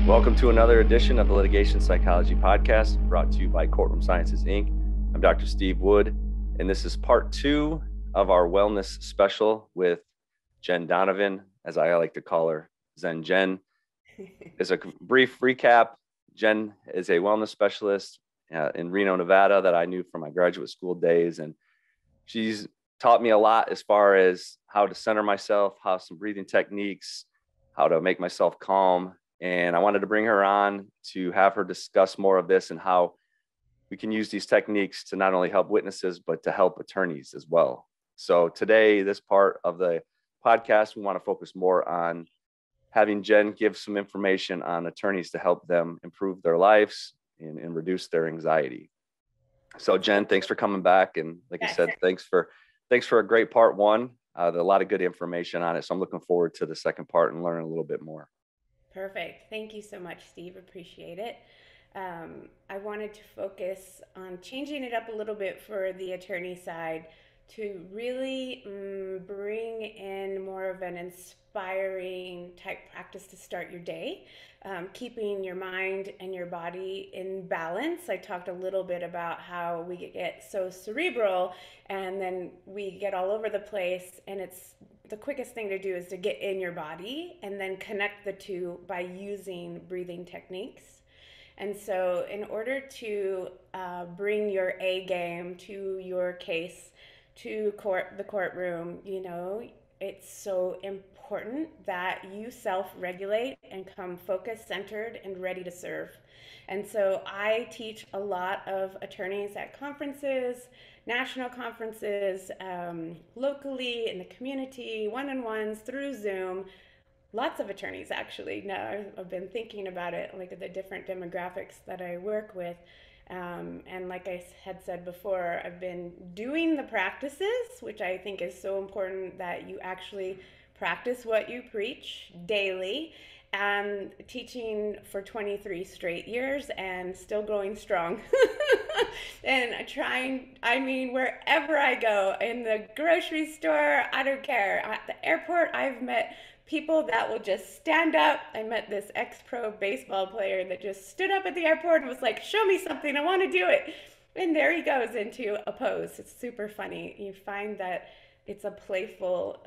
Welcome to another edition of the Litigation Psychology Podcast, brought to you by Courtroom Sciences, Inc. I'm Dr. Steve Wood, and this is part 2 of our wellness special with Jen Donovan, as I like to call her, Zen Jen. As a brief recap, Jen is a wellness specialist in Reno, Nevada that I knew from my graduate school days, and she's taught me a lot as far as how to center myself, how some breathing techniques, how to make myself calm. And I wanted to bring her on to have her discuss more of this and how we can use these techniques to not only help witnesses, but to help attorneys as well. So today, this part of the podcast, we want to focus more on having Jen give some information on attorneys to help them improve their lives and reduce their anxiety. So Jen, thanks for coming back. And like I said, thanks for a great part 1. There's a lot of good information on it. So I'm looking forward to the second part and learning a little bit more. Perfect. Thank you so much, Steve. Appreciate it. I wanted to focus on changing it up a little bit for the attorney side to really bring in more of an inspiring type practice to start your day, keeping your mind and your body in balance. I talked a little bit about how we get so cerebral and then we get all over the place, and it's the quickest thing to do is to get in your body and then connect the two by using breathing techniques. And so in order to bring your A game to your case, to the courtroom, it's so important that you self-regulate and come focused, centered, and ready to serve. And so I teach a lot of attorneys at conferences, national conferences, locally in the community, one-on-ones through Zoom. Lots of attorneys, actually. Now I've been thinking about it, like the different demographics that I work with. And like I had said before, I've been doing the practices, which I think is so important that you actually practice what you preach daily, and teaching for 23 straight years and still going strong. And wherever I go, in the grocery store, I don't care. At the airport, I've met people that will just stand up. I met this ex-pro baseball player that just stood up at the airport and was like, show me something, I want to do it. And there he goes into a pose. It's super funny. You find that it's a playful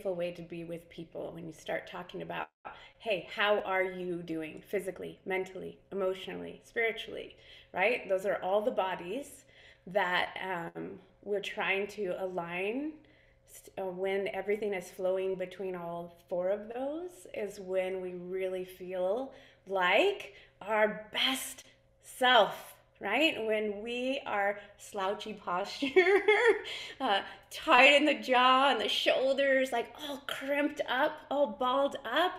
way to be with people when you start talking about, hey, how are you doing physically, mentally, emotionally, spiritually, right? Those are all the bodies that we're trying to align. When everything is flowing between all 4 of those is when we really feel like our best self, right? When we are slouchy posture, tight in the jaw and the shoulders, like all crimped up, all balled up,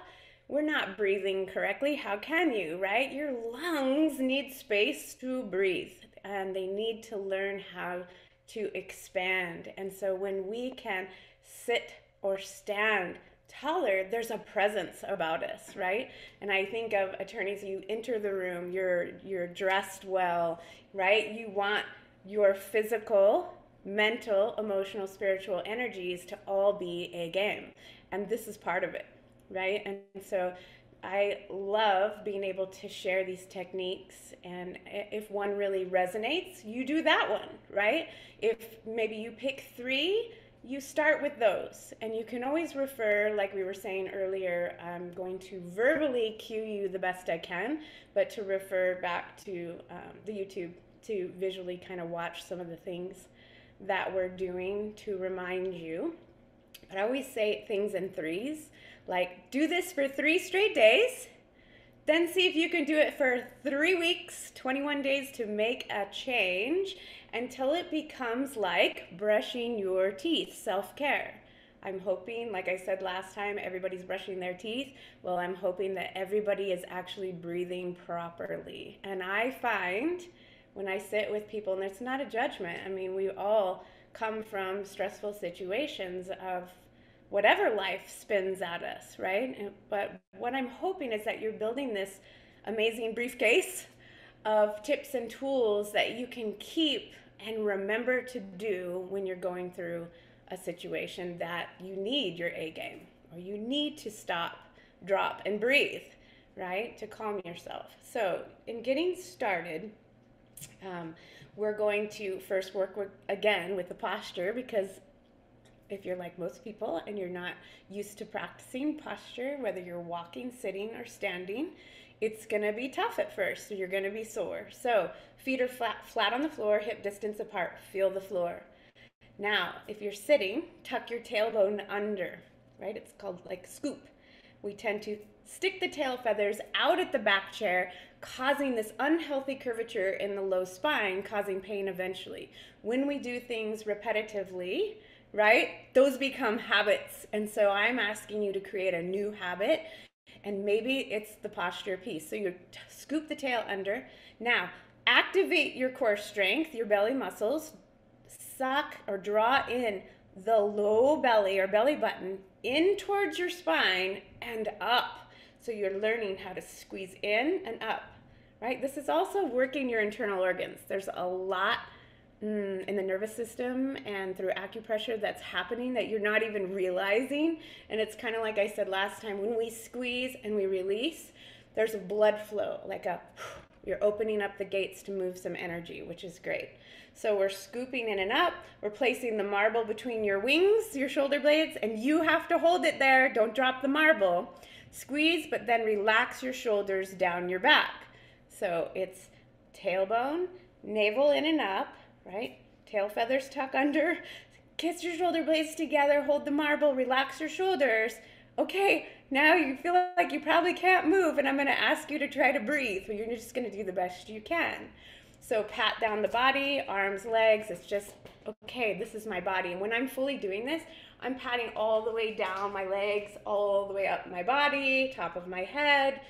we're not breathing correctly. How can you, right? Your lungs need space to breathe, and they need to learn how to expand. And so when we can sit or stand taller, there's a presence about us, right? And I think of attorneys, you enter the room, you're dressed well, right? You want your physical, mental, emotional, spiritual energies to all be a game. And this is part of it, right? And so I love being able to share these techniques, and if one really resonates, you do that one, right? If maybe you pick 3, you start with those, and you can always refer, like we were saying earlier, I'm going to verbally cue you the best I can, but to refer back to the YouTube to visually kind of watch some of the things that we're doing to remind you. But I always say things in 3s. Like, do this for 3 straight days, then see if you can do it for 3 weeks, 21 days to make a change until it becomes like brushing your teeth, self-care. I'm hoping, like I said last time, everybody's brushing their teeth. Well, I'm hoping that everybody is actually breathing properly. And I find when I sit with people, and it's not a judgment, I mean, we all come from stressful situations of whatever life spins at us, right? But what I'm hoping is that you're building this amazing briefcase of tips and tools that you can keep and remember to do when you're going through a situation that you need your A game, or you need to stop, drop, and breathe, right? To calm yourself. So in getting started, we're going to first work again with the posture, because if you're like most people and you're not used to practicing posture, whether you're walking, sitting, or standing, it's going to be tough at first. So you're going to be sore. So feet are flat on the floor, hip distance apart. Feel the floor. Now, if you're sitting, tuck your tailbone under, right? It's called like scoop. We tend to stick the tail feathers out at the back chair, causing this unhealthy curvature in the low spine, causing pain eventually. When we do things repetitively, right, those become habits. And so I'm asking you to create a new habit, and maybe it's the posture piece. So you scoop the tail under. Now, activate your core strength, your belly muscles. Suck or draw in the low belly or belly button in towards your spine and up. So you're learning how to squeeze in and up, right? This is also working your internal organs. There's a lot in the nervous system and through acupressure that's happening that you're not even realizing. And it's kind of like I said last time, when we squeeze and we release, there's a blood flow, like you're opening up the gates to move some energy, which is great. So we're scooping in and up. We're placing the marble between your wings, your shoulder blades, and you have to hold it there. Don't drop the marble. Squeeze, but then relax your shoulders down your back. So it's tailbone, navel in and up, right? Tail feathers tuck under. Kiss your shoulder blades together. Hold the marble. Relax your shoulders. Okay, now you feel like you probably can't move, and I'm going to ask you to try to breathe, but you're just going to do the best you can. So pat down the body, arms, legs. It's just, okay, this is my body. And when I'm fully doing this, I'm patting all the way down my legs, all the way up my body, top of my head.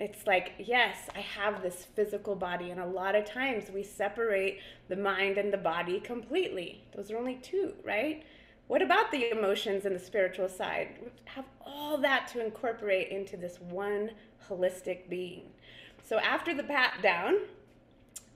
It's like, yes, I have this physical body. And a lot of times we separate the mind and the body completely. Those are only two, right? What about the emotions and the spiritual side? We have all that to incorporate into this one holistic being. So after the pat down,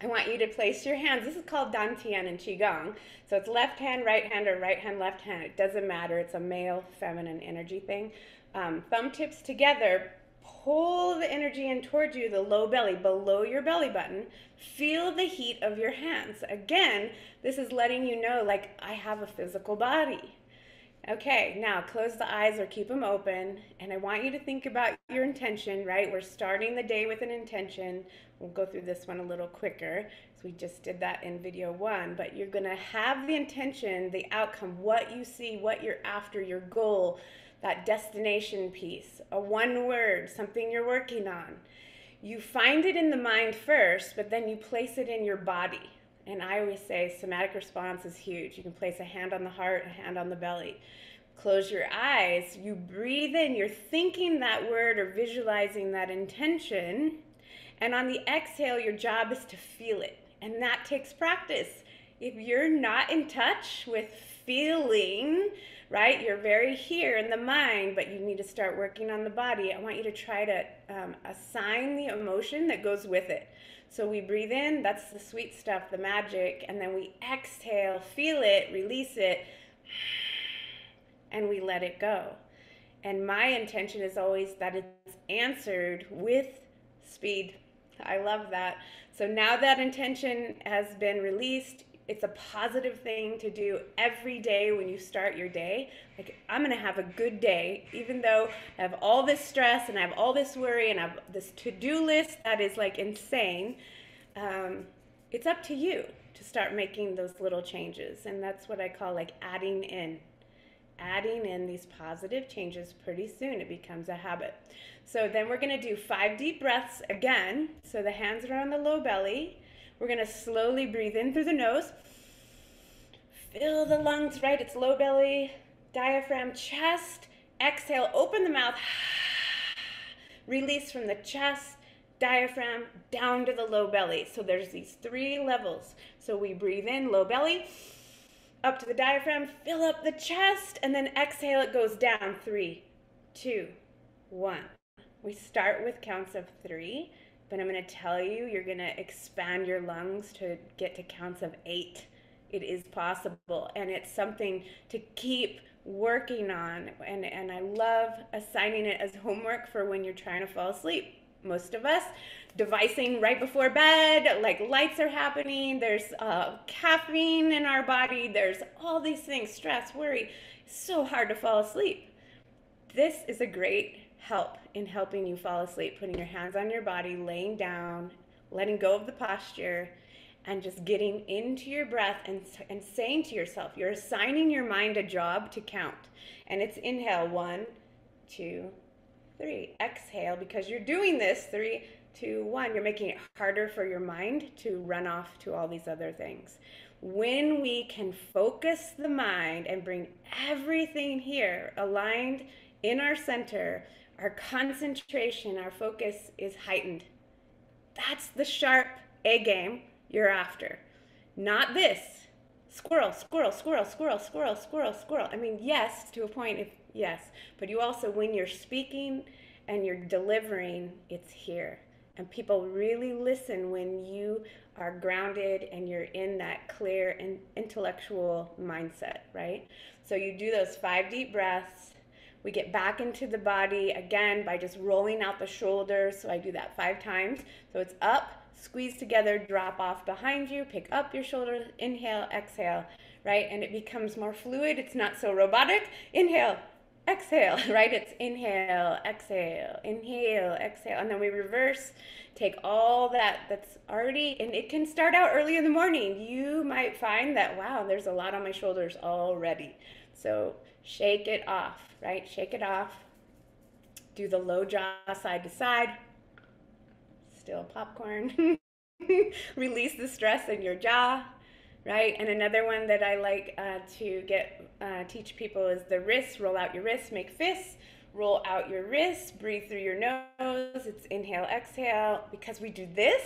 I want you to place your hands. This is called Dantian and Qigong. So it's left hand, right hand, or right hand, left hand. It doesn't matter. It's a male, feminine energy thing. Thumb tips together. Pull the energy in towards you, the low belly, below your belly button. Feel the heat of your hands. Again, this is letting you know, like, I have a physical body. Okay, now close the eyes or keep them open, and I want you to think about your intention, right? We're starting the day with an intention. We'll go through this one a little quicker, so we just did that in video 1, but you're gonna have the intention, the outcome, what you see, what you're after, your goal, that destination piece, a one word, something you're working on. You find it in the mind first, but then you place it in your body. And I always say somatic response is huge. You can place a hand on the heart, a hand on the belly. Close your eyes, you breathe in, you're thinking that word or visualizing that intention. And on the exhale, your job is to feel it. And that takes practice. If you're not in touch with feeling, right, you're very here in the mind, but you need to start working on the body. I want you to try to assign the emotion that goes with it. So we breathe in, that's the sweet stuff, the magic, and then we exhale, feel it, release it, and we let it go. And my intention is always that it's answered with speed. I love that. So now that intention has been released, it's a positive thing to do every day when you start your day. Like, I'm going to have a good day, even though I have all this stress and I have all this worry and I have this to-do list that is like insane. It's up to you to start making those little changes. And that's what I call like adding in these positive changes. Pretty soon it becomes a habit. So then we're going to do 5 deep breaths again. So the hands are on the low belly. We're going to slowly breathe in through the nose. Fill the lungs, right? It's low belly, diaphragm, chest. Exhale, open the mouth. Release from the chest, diaphragm, down to the low belly. So there's these 3 levels. So we breathe in, low belly, up to the diaphragm, fill up the chest, and then exhale, it goes down. 3, 2, 1. We start with counts of 3. But I'm going to tell you, you're going to expand your lungs to get to counts of 8. It is possible, and it's something to keep working on. And I love assigning it as homework for when you're trying to fall asleep. most of us, devising right before bed, like lights are happening, there's caffeine in our body, there's all these things, stress, worry. It's so hard to fall asleep. This is a great help in helping you fall asleep, putting your hands on your body, laying down, letting go of the posture, and just getting into your breath and saying to yourself, you're assigning your mind a job to count. And it's inhale, 1, 2, 3. Exhale, because you're doing this, 3, 2, 1. You're making it harder for your mind to run off to all these other things. When we can focus the mind and bring everything here aligned in our center, our concentration, our focus is heightened. That's the sharp A game you're after. Not this. Squirrel, squirrel, squirrel, squirrel, squirrel, squirrel, squirrel. I mean, yes, to a point, yes. But you also, when you're speaking and you're delivering, it's here. And people really listen when you are grounded and you're in that clear and intellectual mindset, right? So you do those 5 deep breaths. We get back into the body again by just rolling out the shoulders. So I do that 5 times. So it's up, squeeze together, drop off behind you, pick up your shoulders, inhale, exhale, right? And it becomes more fluid. It's not so robotic. Inhale, exhale, right? It's inhale, exhale, and then we reverse, take all that's already, and it can start out early in the morning. You might find that, wow, there's a lot on my shoulders already. So shake it off, right? Shake it off. Do the low jaw side to side. Still popcorn. Release the stress in your jaw, right? And another one that I like to teach people is the wrists. Roll out your wrists, make fists. Roll out your wrists, breathe through your nose. It's inhale, exhale. Because we do this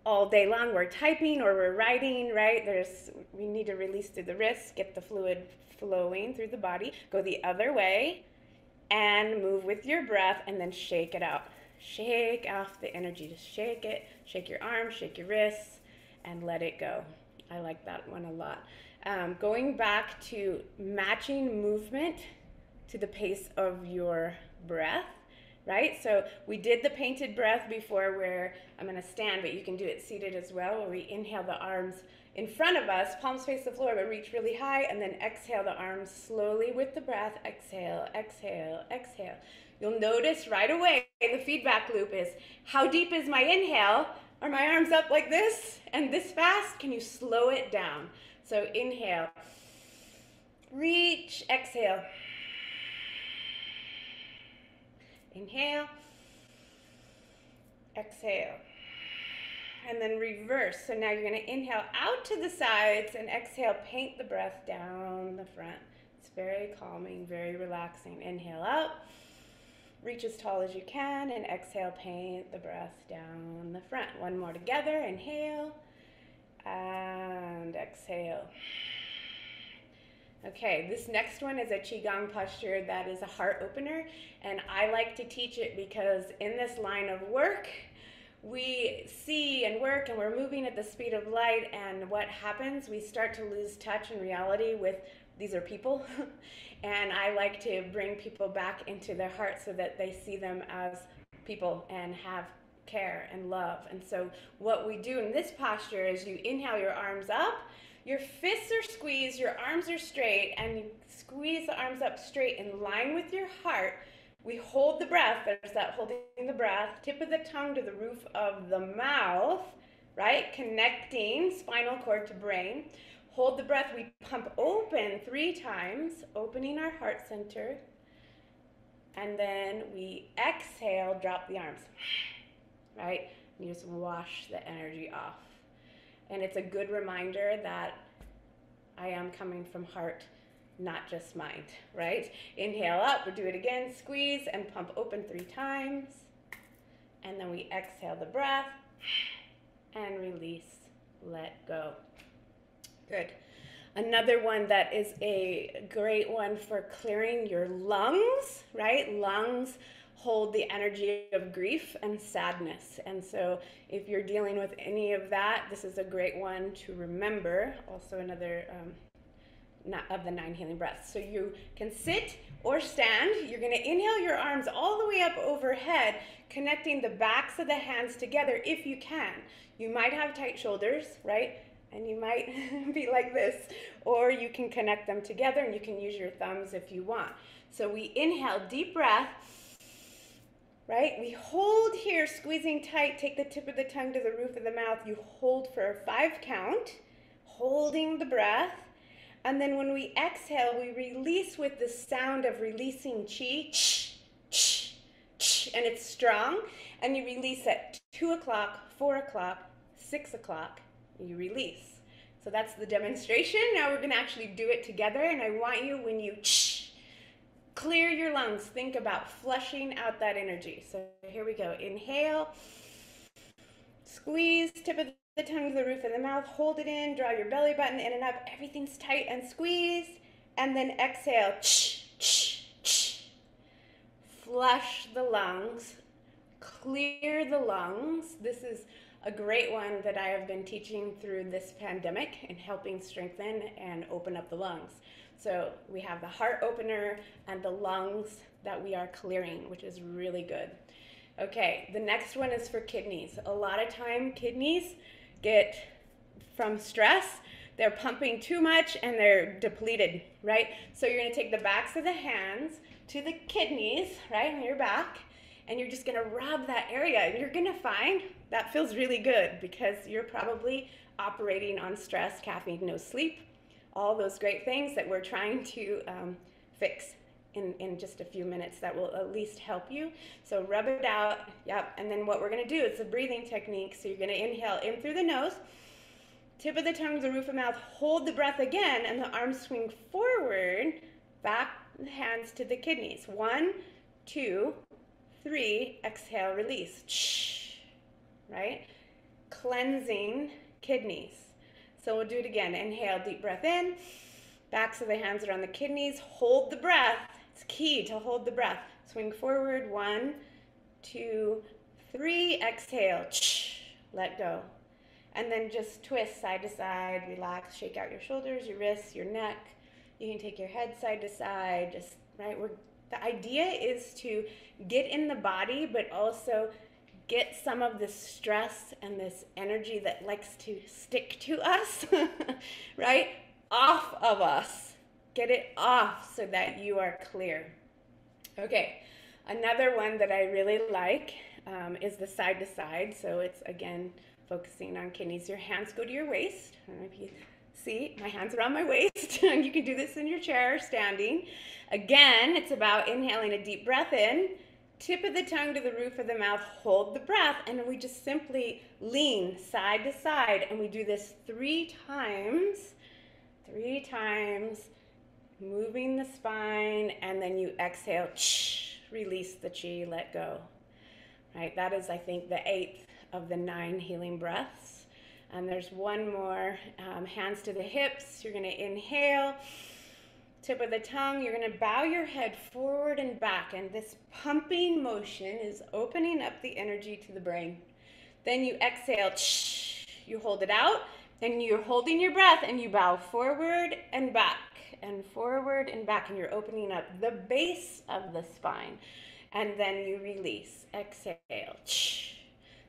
all day long, we're typing or we're writing, right? We need to release through the wrists, get the fluid flowing through the body. Go the other way and move with your breath, and then shake it out. Shake off the energy. Just shake it. Shake your arms, shake your wrists, and let it go. I like that one a lot. Going back to matching movement to the pace of your breath, right? So we did the painted breath before, where I'm going to stand, but you can do it seated as well, where we inhale the arms in front of us, palms face the floor, but reach really high, and then exhale the arms slowly with the breath. Exhale, exhale, exhale. You'll notice right away the feedback loop is, how deep is my inhale? Are my arms up like this and this fast? Can you slow it down? So inhale, reach, exhale. Inhale, exhale, and then reverse. So now you're going to inhale out to the sides and exhale, paint the breath down the front. It's very calming, very relaxing. Inhale out, reach as tall as you can, and exhale, paint the breath down the front. One more together. Inhale and exhale. Okay, this next one is a Qigong posture that is a heart opener, and I like to teach it because in this line of work, we see and work and we're moving at the speed of light, and what happens, we start to lose touch in reality with, these are people, and I like to bring people back into their heart so that they see them as people and have care and love. And so what we do in this posture is you inhale your arms up, your fists are squeezed, your arms are straight, and you squeeze the arms up straight in line with your heart. We hold the breath, there's that holding the breath, tip of the tongue to the roof of the mouth, right? Connecting spinal cord to brain. Hold the breath, we pump open 3 times, opening our heart center. And then we exhale, drop the arms, right? You just wash the energy off. And it's a good reminder that I am coming from heart, not just mind, right? Inhale up, we'll do it again, squeeze and pump open 3 times. And then we exhale the breath and release, let go. Good. Another one that is a great one for clearing your lungs, right? Lungs hold the energy of grief and sadness. And so if you're dealing with any of that, this is a great one to remember. Also another of the 9 healing breaths. So you can sit or stand. You're going to inhale your arms all the way up overhead, connecting the backs of the hands together if you can. You might have tight shoulders, right? And you might be like this, or you can connect them together and you can use your thumbs if you want. So we inhale, deep breath, right? We hold here, squeezing tight, take the tip of the tongue to the roof of the mouth. You hold for a 5 count, holding the breath. And then when we exhale, we release with the sound of releasing chi, and it's strong. And you release at 2 o'clock, 4 o'clock, 6 o'clock, you release. So that's the demonstration. Now we're gonna actually do it together. And I want you, when you clear your lungs, think about flushing out that energy. So here we go. Inhale, squeeze, tip of the tongue to the roof of the mouth, hold it in, draw your belly button in and up, everything's tight and squeezed, and then exhale, flush the lungs, clear the lungs. This is a great one that I have been teaching through this pandemic and helping strengthen and open up the lungs. So we have the heart opener and the lungs that we are clearing, which is really good. Okay, the next one is for kidneys. A lot of time kidneys get, from stress, they're pumping too much and they're depleted, right? So you're gonna take the backs of the hands to the kidneys, right, on your back, and you're just gonna rub that area. And you're gonna find that feels really good because you're probably operating on stress, caffeine, no sleep, all those great things that we're trying to fix in just a few minutes that will at least help you. So rub it out, yep. And then what we're gonna do, it's a breathing technique. So you're gonna inhale in through the nose, tip of the tongue to the roof of the mouth, hold the breath again, and the arms swing forward, back, hands to the kidneys. 1, 2, 3, exhale, release, right? Cleansing kidneys. So we'll do it again. Inhale, deep breath in, backs of the hands around the kidneys, hold the breath. It's key to hold the breath. Swing forward, 1, 2, 3, exhale, let go. And then just twist side to side, relax, shake out your shoulders, your wrists, your neck. You can take your head side to side, just, right? The idea is to get in the body, but also get some of this stress and this energy that likes to stick to us, right? Off of us. Get it off so that you are clear. Okay, another one that I really like is the side to side. So it's, again, focusing on kidneys. Your hands go to your waist. I don't know if you see, my hands around my waist. You can do this in your chair or standing. Again, it's about inhaling a deep breath in, tip of the tongue to the roof of the mouth, hold the breath, and we just simply lean side to side, and we do this 3 times. 3 times, moving the spine, and then you exhale, release the chi, let go. Right, that is, I think, the 8th of the 9 healing breaths. And there's one more, hands to the hips. You're gonna inhale, tip of the tongue, you're gonna bow your head forward and back, and this pumping motion is opening up the energy to the brain. Then you exhale, you hold it out, and you're holding your breath, and you bow forward and back, and forward and back, and you're opening up the base of the spine. And then you release, exhale.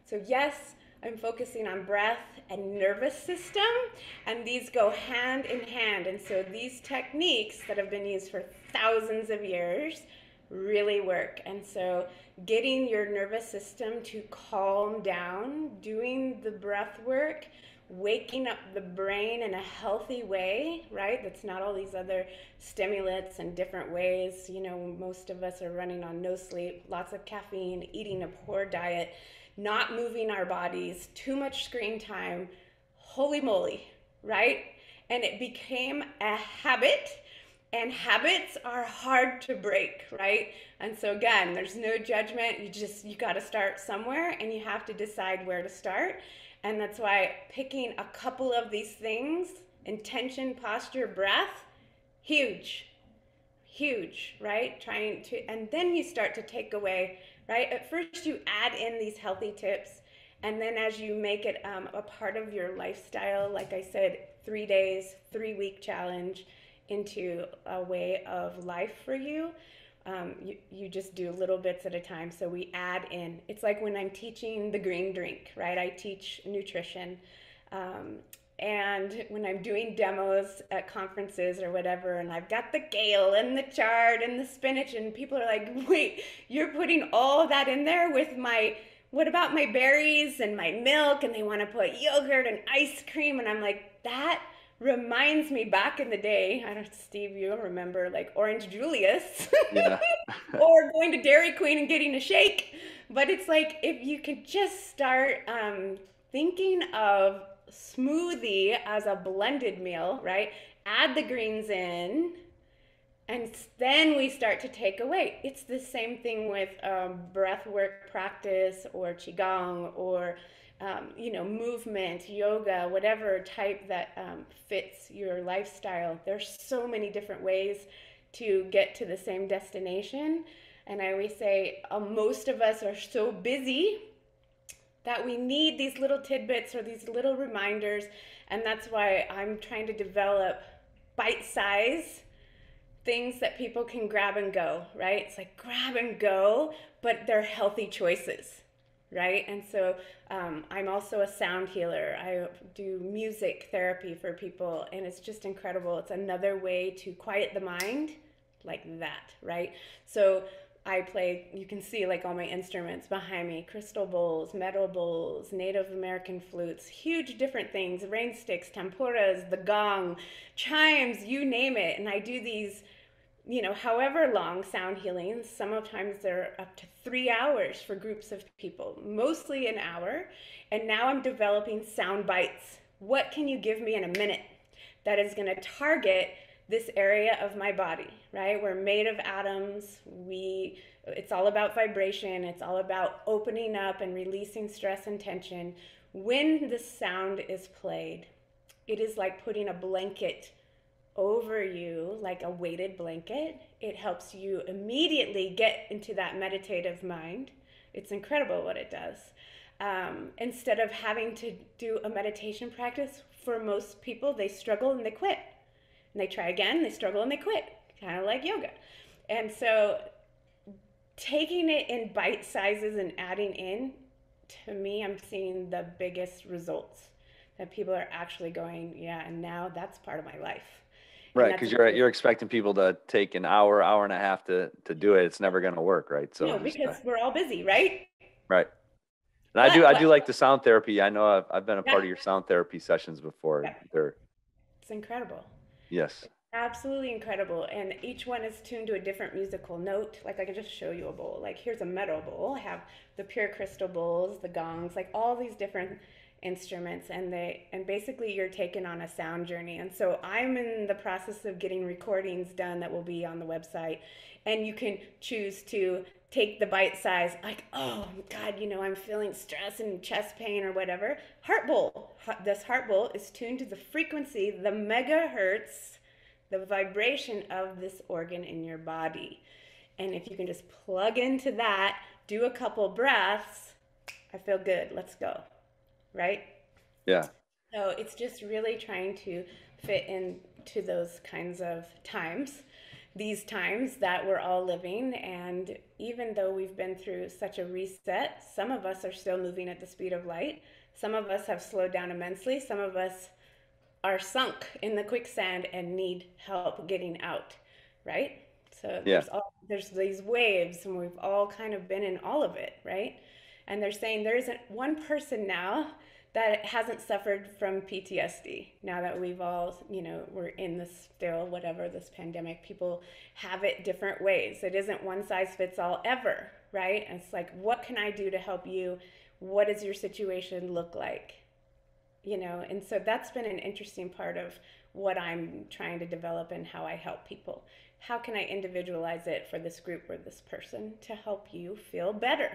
So yes, I'm focusing on breath and nervous system, and these go hand in hand. And so these techniques that have been used for thousands of years really work. And so getting your nervous system to calm down, doing the breath work, waking up the brain in a healthy way, right? That's not all these other stimulants and different ways. You know, most of us are running on no sleep, lots of caffeine, eating a poor diet, not moving our bodies, too much screen time, holy moly, right? And it became a habit, and habits are hard to break, right? And so again, there's no judgment. You got to start somewhere, and you have to decide where to start. And that's why picking a couple of these things, intention, posture, breath, huge, right? And then you start to take away, right? At first you add in these healthy tips, and then as you make it a part of your lifestyle, like I said, 3 days, 3-week challenge, into a way of life for you, you just do little bits at a time. So we add in, it's like when I'm teaching the green drink, right? I teach nutrition. Um, and when I'm doing demos at conferences or whatever, and I've got the kale and the chard and the spinach, and people are like, wait, you're putting all that in there with my, what about my berries and my milk? And they want to put yogurt and ice cream. And I'm like, that reminds me back in the day. I don't, Steve, you'll remember like Orange Julius Yeah. or going to Dairy Queen and getting a shake. But it's like if you could just start thinking of smoothie as a blended meal, right? Add the greens in, and then we start to take away. It's the same thing with breath work practice or qigong or movement, yoga, whatever type that fits your lifestyle. There's so many different ways to get to the same destination. And I always say most of us are so busy that we need these little tidbits or these little reminders. And that's why I'm trying to develop bite-size things that people can grab and go, right? It's like grab and go, but they're healthy choices, right? And so I'm also a sound healer. I do music therapy for people, and it's just incredible. It's another way to quiet the mind like that, right? So I play, you can see like all my instruments behind me, crystal bowls, metal bowls, Native American flutes, huge different things, rain sticks, tempuras, the gong, chimes, you name it. And I do these, however long sound healings. Sometimes they're up to 3 hours for groups of people, mostly an hour. And now I'm developing sound bites. What can you give me in a minute that is going to target this area of my body, right? We're made of atoms. It's all about vibration. It's all about opening up and releasing stress and tension. When the sound is played, it is like putting a blanket over you, like a weighted blanket. It helps you immediately get into that meditative mind. It's incredible what it does. Instead of having to do a meditation practice, for most people, they struggle and they quit. And they try again, they struggle and they quit, kind of like yoga. And so taking it in bite sizes and adding in, to me, I'm seeing the biggest results that people are actually going, yeah, and now that's part of my life. Right, because you're expecting people to take an hour, hour and a half to do it. It's never going to work, right? So no, because we're all busy, right? Right. And I do like the sound therapy. I know I've been a part of your sound therapy sessions before. Yeah. It's incredible. Yes. It's absolutely incredible. And each one is tuned to a different musical note. Like I can just show you a bowl. Like here's a metal bowl. I have the pure crystal bowls, the gongs, like all these different instruments, and basically you're taken on a sound journey. And so I'm in the process of getting recordings done that will be on the website, and you can choose to take the bite size, like, oh God, I'm feeling stress and chest pain or whatever. Heart bowl. This heart bowl is tuned to the frequency, the megahertz, the vibration of this organ in your body. And if you can just plug into that, do a couple breaths, I feel good, let's go. Right? Yeah. So it's just really trying to fit into those kinds of times, these times that we're all living. And even though we've been through such a reset, some of us are still moving at the speed of light. Some of us have slowed down immensely. Some of us are sunk in the quicksand and need help getting out, right? So there's these waves, and we've all kind of been in all of it, right? And they're saying there isn't one person now that hasn't suffered from PTSD. Now that we've all, we're in this still, whatever, this pandemic, people have it different ways. It isn't one size fits all ever, right? And it's like, what can I do to help you? What does your situation look like? And so that's been an interesting part of what I'm trying to develop and how I help people. How can I individualize it for this group or this person to help you feel better?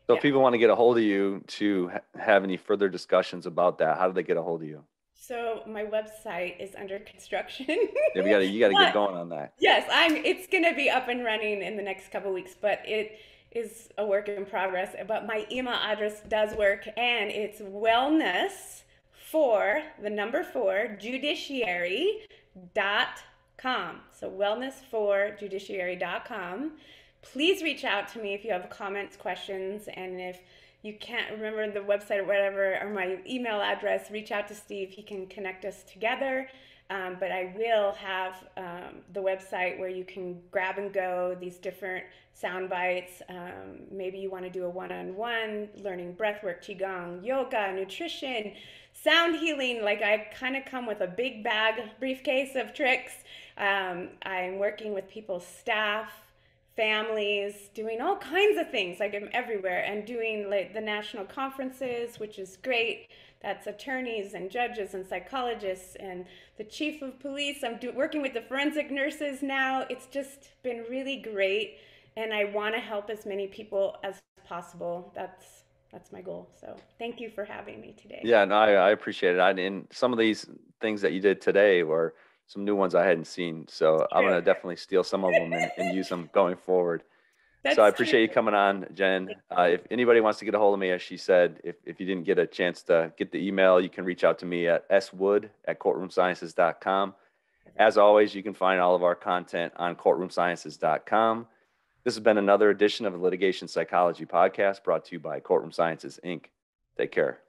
So if people want to get a hold of you to have any further discussions about that, how do they get a hold of you? So my website is under construction. Yeah, you gotta get going on that. Yes, it's gonna be up and running in the next couple of weeks, but it is a work in progress. But my email address does work, and it's wellness 4, the number 4, Judiciary, wellness4judiciary.com. So wellness4judiciary.com. Please reach out to me if you have comments, questions, and if you can't remember the website or whatever, or my email address, reach out to Steve. He can connect us together. But I will have the website where you can grab and go these different sound bites. Maybe you want to do a one-on-one, learning breathwork, Qigong, yoga, nutrition, sound healing. Like I kind of come with a big briefcase of tricks. I'm working with people's staff, families, doing all kinds of things. Like I'm everywhere and doing like the national conferences, which is great. That's attorneys and judges and psychologists and the chief of police. I'm working with the forensic nurses now. It's just been really great, and I want to help as many people as possible. That's my goal. So thank you for having me today. Yeah, no, I appreciate it. And some of these things that you did today were some new ones I hadn't seen. So I'm going True. to definitely steal some of them and use them going forward. So I That's true. appreciate you coming on, Jen. If anybody wants to get a hold of me, as she said, if you didn't get a chance to get the email, you can reach out to me at swood@courtroomsciences.com. As always, you can find all of our content on courtroomsciences.com. This has been another edition of the Litigation Psychology Podcast brought to you by Courtroom Sciences, Inc. Take care.